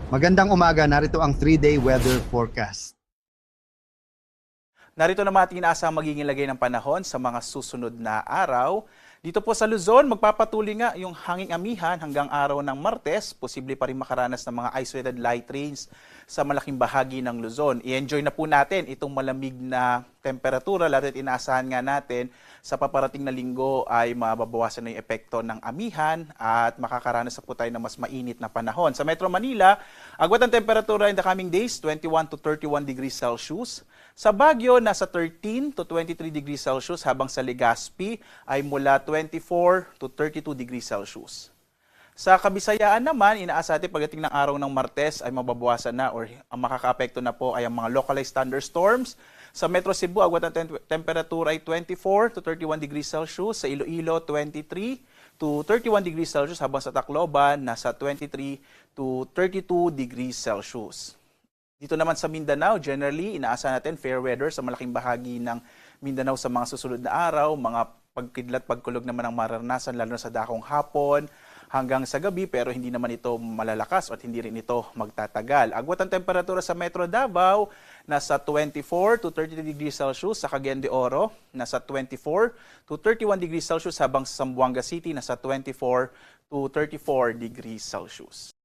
Magandang umaga, narito ang 3-day weather forecast. Narito naman ating inaasang magiging lagay ng panahon sa mga susunod na araw. Dito po sa Luzon, magpapatuloy nga yung hanging amihan hanggang araw ng Martes. Posible pa rin makaranas ng mga isolated light rains sa malaking bahagi ng Luzon. I-enjoy na po natin itong malamig na temperatura, lalo't inaasahan nga natin sa paparating na linggo ay mababawasan na yung epekto ng amihan at makakaranas na po tayo ng mas mainit na panahon. Sa Metro Manila, agwat ang temperatura in the coming days, 21 to 31 degrees Celsius. Sa Baguio, nasa 13 to 23 degrees Celsius, habang sa Legazpi ay mula 24 to 32 degrees Celsius. Sa Kabisayaan naman, inaasa natin pagdating ng araw ng Martes ay mababawasan na or ang makakaapekto na po ay ang mga localized thunderstorms. Sa Metro Cebu, agwat ang temperatura ay 24 to 31 degrees Celsius. Sa Iloilo, 23 to 31 degrees Celsius, habang sa Tacloban, nasa 23 to 32 degrees Celsius. Dito naman sa Mindanao, generally, inaasa natin fair weather sa malaking bahagi ng Mindanao sa mga susunod na araw. Mga pagkidlat, pagkulog naman ang mararanasan, lalo na sa dakong hapon hanggang sa gabi, pero hindi naman ito malalakas at hindi rin ito magtatagal. Agwat ang temperatura sa Metro Davao, nasa 24 to 33 degrees Celsius. Sa Cagayan de Oro, nasa 24 to 31 degrees Celsius, habang sa Zamboanga City, nasa 24 to 34 degrees Celsius.